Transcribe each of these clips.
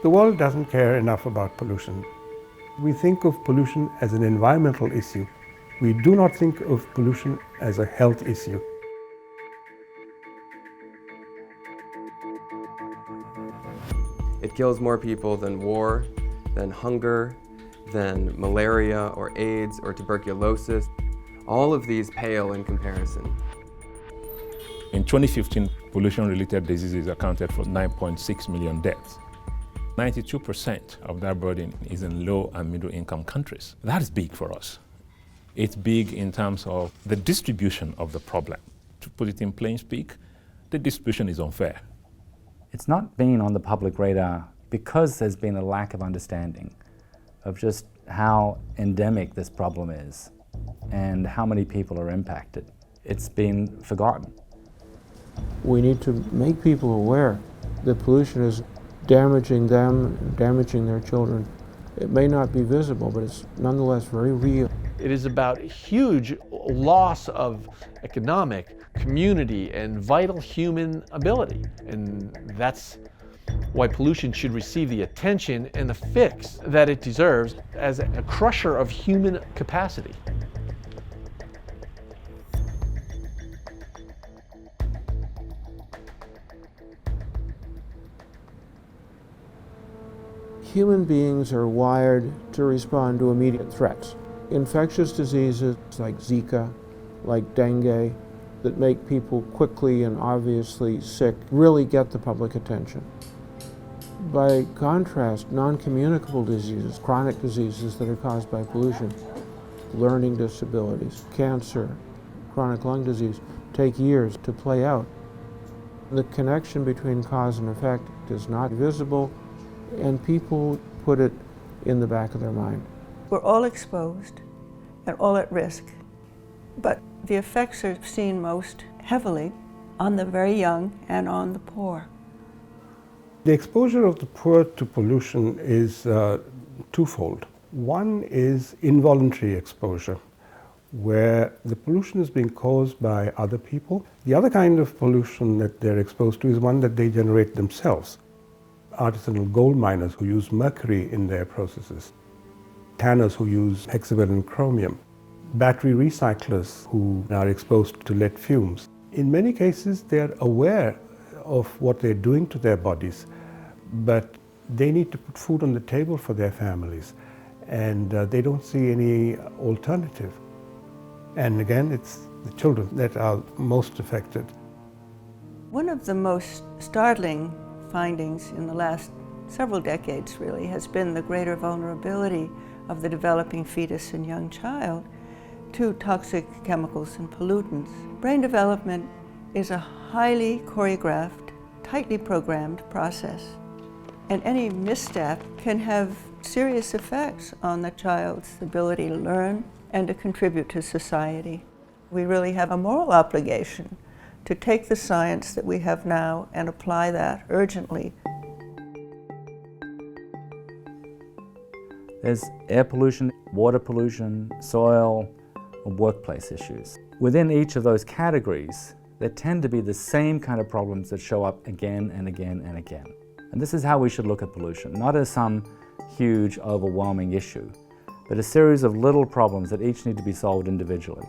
The world doesn't care enough about pollution. We think of pollution as an environmental issue. We do not think of pollution as a health issue. It kills more people than war, than hunger, than malaria or AIDS or tuberculosis. All of these pale in comparison. In 2015, pollution-related diseases accounted for 9.6 million deaths. 92% of that burden is in low and middle income countries. That is big for us. It's big in terms of the distribution of the problem. To put it in plain speak, the distribution is unfair. It's not been on the public radar because there's been a lack of understanding of just how endemic this problem is and how many people are impacted. It's been forgotten. We need to make people aware that pollution is damaging them, damaging their children. It may not be visible, but it's nonetheless very real. It is about huge loss of economic, community, and vital human ability. And that's why pollution should receive the attention and the fix that it deserves as a crusher of human capacity. Human beings are wired to respond to immediate threats. Infectious diseases like Zika, like dengue, that make people quickly and obviously sick really get the public attention. By contrast, non-communicable diseases, chronic diseases that are caused by pollution, learning disabilities, cancer, chronic lung disease, take years to play out. The connection between cause and effect is not visible, and people put it in the back of their mind. We're all exposed and all at risk, but the effects are seen most heavily on the very young and on the poor. The exposure of the poor to pollution is twofold. One is involuntary exposure, where the pollution is being caused by other people. The other kind of pollution that they're exposed to is one that they generate themselves. Artisanal gold miners who use mercury in their processes, tanners who use hexavalent chromium, battery recyclers who are exposed to lead fumes. In many cases, they're aware of what they're doing to their bodies, but they need to put food on the table for their families, and they don't see any alternative. And again, it's the children that are most affected. One of the most startling findings in the last several decades really has been the greater vulnerability of the developing fetus and young child to toxic chemicals and pollutants. Brain development is a highly choreographed, tightly programmed process, and any misstep can have serious effects on the child's ability to learn and to contribute to society. We really have a moral obligation to take the science that we have now and apply that urgently. There's air pollution, water pollution, soil, or workplace issues. Within each of those categories, there tend to be the same kind of problems that show up again and again and again. And this is how we should look at pollution, not as some huge, overwhelming issue, but a series of little problems that each need to be solved individually.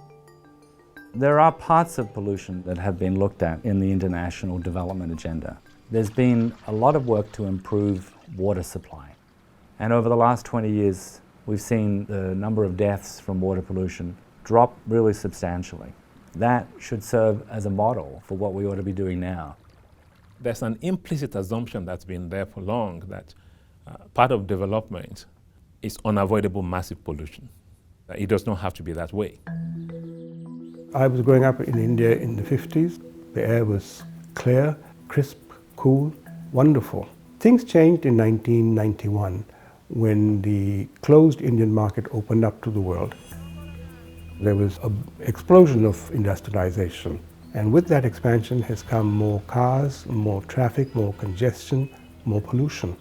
There are parts of pollution that have been looked at in the International Development Agenda. There's been a lot of work to improve water supply. And over the last 20 years, we've seen the number of deaths from water pollution drop really substantially. That should serve as a model for what we ought to be doing now. There's an implicit assumption that's been there for long that part of development is unavoidable massive pollution. It does not have to be that way. I was growing up in India in the 50s. The air was clear, crisp, cool, wonderful. Things changed in 1991 when the closed Indian market opened up to the world. There was an explosion of industrialization, and with that expansion has come more cars, more traffic, more congestion, more pollution.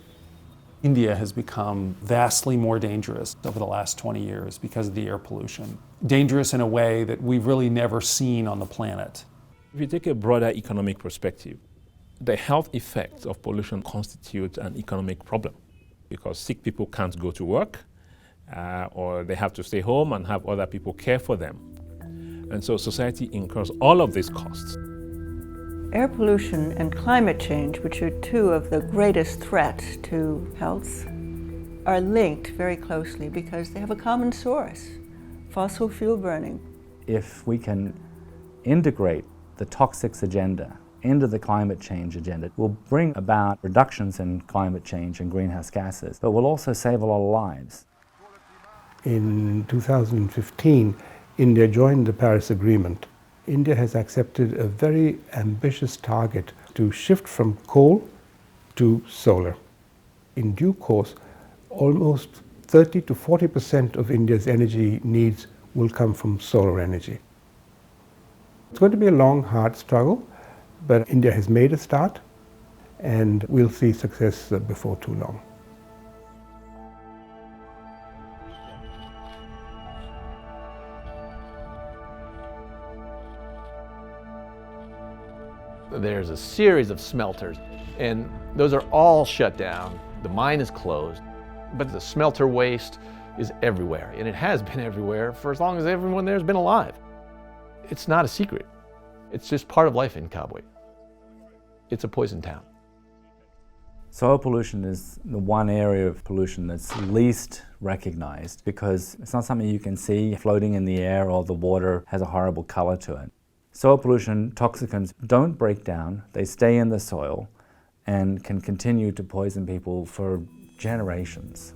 India has become vastly more dangerous over the last 20 years because of the air pollution. Dangerous in a way that we've really never seen on the planet. If you take a broader economic perspective, the health effects of pollution constitute an economic problem. because sick people can't go to work, or they have to stay home and have other people care for them. And so society incurs all of these costs. Air pollution and climate change, which are two of the greatest threats to health, are linked very closely because they have a common source: fossil fuel burning. If we can integrate the toxics agenda into the climate change agenda, will bring about reductions in climate change and greenhouse gases, but will also save a lot of lives. In 2015, India joined the Paris Agreement. India has accepted a very ambitious target to shift from coal to solar. In due course, almost 30 to 40% of India's energy needs will come from solar energy. It's going to be a long, hard struggle, but India has made a start, and we'll see success before too long. There's a series of smelters, and those are all shut down. The mine is closed, but the smelter waste is everywhere, and it has been everywhere for as long as everyone there's been alive. It's not a secret. It's just part of life in Kabwe. It's a poison town. Soil pollution is the one area of pollution that's least recognized because it's not something you can see floating in the air, or the water has a horrible color to it. Soil pollution toxicants don't break down, they stay in the soil and can continue to poison people for generations.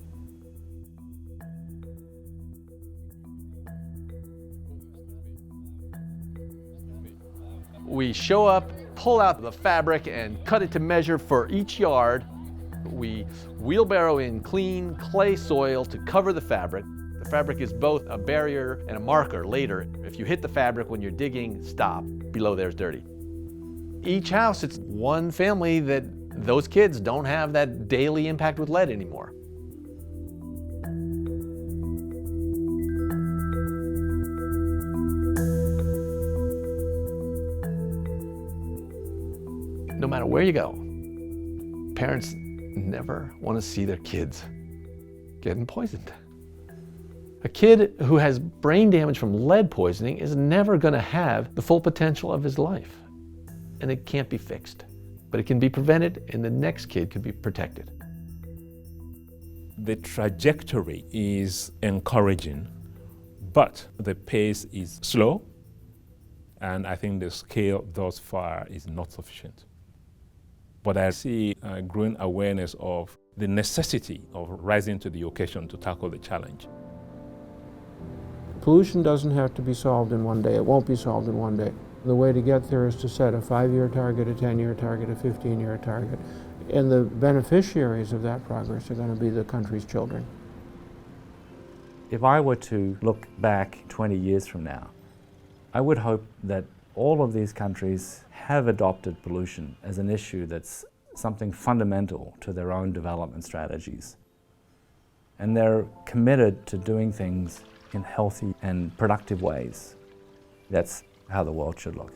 We show up, pull out the fabric and cut it to measure for each yard. We wheelbarrow in clean clay soil to cover the fabric. The fabric is both a barrier and a marker later. If you hit the fabric when you're digging, stop. Below there's dirty. Each house, it's one family that those kids don't have that daily impact with lead anymore. No matter where you go, parents never want to see their kids getting poisoned. A kid who has brain damage from lead poisoning is never going to have the full potential of his life. And it can't be fixed, but it can be prevented, and the next kid can be protected. The trajectory is encouraging, but the pace is slow, and I think the scale thus far is not sufficient. But I see a growing awareness of the necessity of rising to the occasion to tackle the challenge. Pollution doesn't have to be solved in one day. It won't be solved in one day. The way to get there is to set a 5-year target, a 10-year target, a 15-year target. And the beneficiaries of that progress are going to be the country's children. If I were to look back 20 years from now, I would hope that all of these countries have adopted pollution as an issue that's something fundamental to their own development strategies. And they're committed to doing things in healthy and productive ways. That's how the world should look.